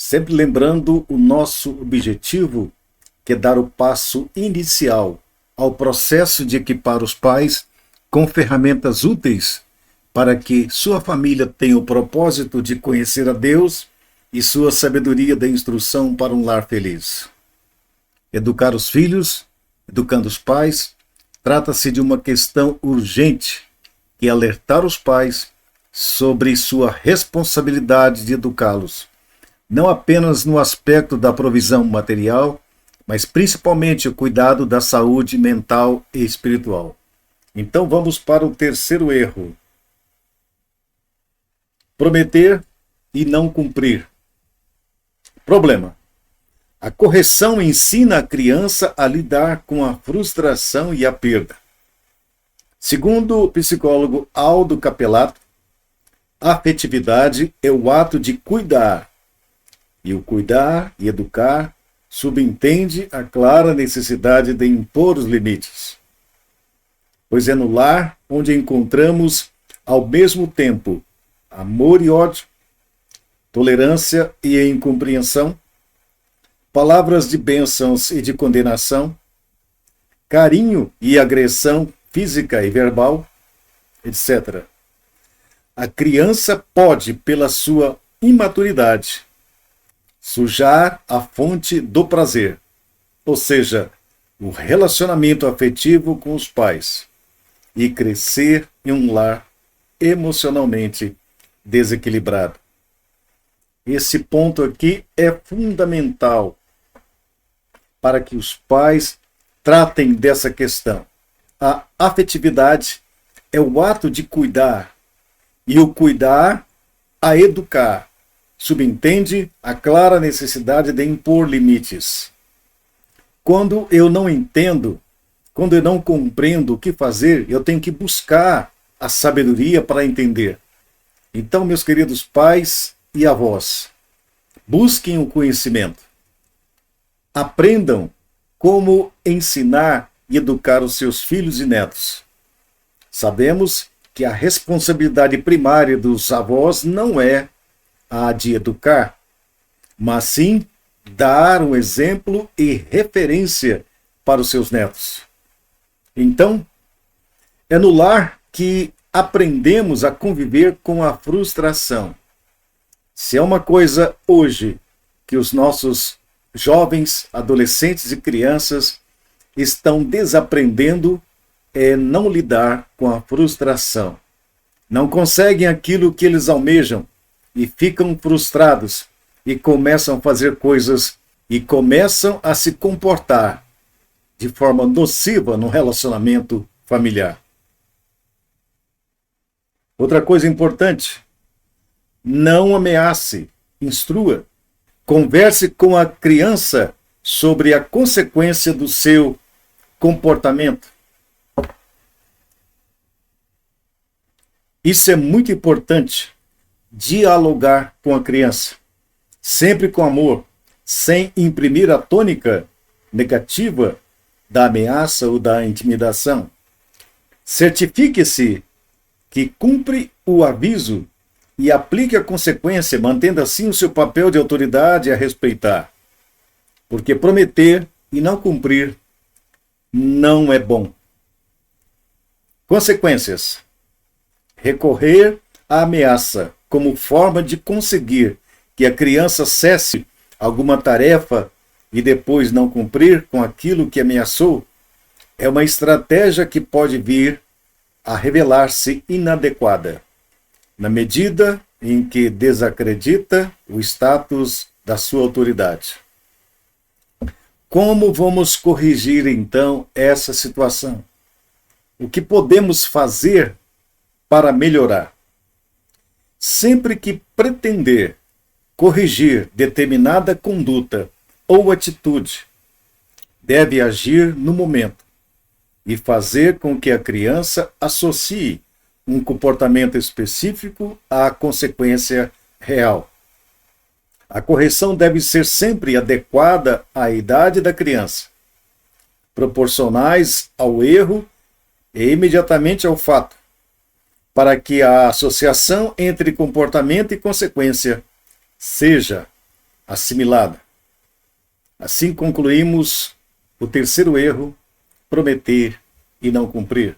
Sempre lembrando o nosso objetivo, que é dar o passo inicial ao processo de equipar os pais com ferramentas úteis para que sua família tenha o propósito de conhecer a Deus e sua sabedoria da instrução para um lar feliz. Educar os filhos, educando os pais, trata-se de uma questão urgente, que é alertar os pais sobre sua responsabilidade de educá-los, não apenas no aspecto da provisão material, mas principalmente o cuidado da saúde mental e espiritual. Então vamos para o terceiro erro. Prometer e não cumprir. Problema. A correção ensina a criança a lidar com a frustração e a perda. Segundo o psicólogo Aldo Capelato, a afetividade é o ato de cuidar, e o cuidar e educar subentende a clara necessidade de impor os limites. Pois é no lar onde encontramos, ao mesmo tempo, amor e ódio, tolerância e incompreensão, palavras de bênçãos e de condenação, carinho e agressão física e verbal, etc. A criança pode, pela sua imaturidade, sujar a fonte do prazer, ou seja, o relacionamento afetivo com os pais, e crescer em um lar emocionalmente desequilibrado. Esse ponto aqui é fundamental para que os pais tratem dessa questão. A afetividade é o ato de cuidar, e o cuidar a educar subentende a clara necessidade de impor limites. Quando eu não entendo, quando eu não compreendo o que fazer, eu tenho que buscar a sabedoria para entender. Então, meus queridos pais e avós, busquem o conhecimento. Aprendam como ensinar e educar os seus filhos e netos. Sabemos que a responsabilidade primária dos avós não é a de educar, mas sim dar um exemplo e referência para os seus netos. Então, é no lar que aprendemos a conviver com a frustração. Se é uma coisa hoje que os nossos jovens, adolescentes e crianças estão desaprendendo, é não lidar com a frustração. Não conseguem aquilo que eles almejam e ficam frustrados e começam a fazer coisas e começam a se comportar de forma nociva no relacionamento familiar. Outra coisa importante, não ameace, instrua. Converse com a criança sobre a consequência do seu comportamento. Isso é muito importante, dialogar com a criança, sempre com amor, sem imprimir a tônica negativa da ameaça ou da intimidação. Certifique-se que cumpre o aviso e aplique a consequência, mantendo assim o seu papel de autoridade a respeitar. Porque prometer e não cumprir não é bom. Consequências. Recorrer à ameaça como forma de conseguir que a criança cesse alguma tarefa e depois não cumprir com aquilo que ameaçou é uma estratégia que pode vir a revelar-se inadequada, na medida em que desacredita o status da sua autoridade. Como vamos corrigir, então, essa situação? O que podemos fazer para melhorar? Sempre que pretender corrigir determinada conduta ou atitude, deve agir no momento e fazer com que a criança associe um comportamento específico à consequência real. A correção deve ser sempre adequada à idade da criança, proporcionais ao erro e imediatamente ao fato, para que a associação entre comportamento e consequência seja assimilada. Assim concluímos o terceiro erro: prometer e não cumprir.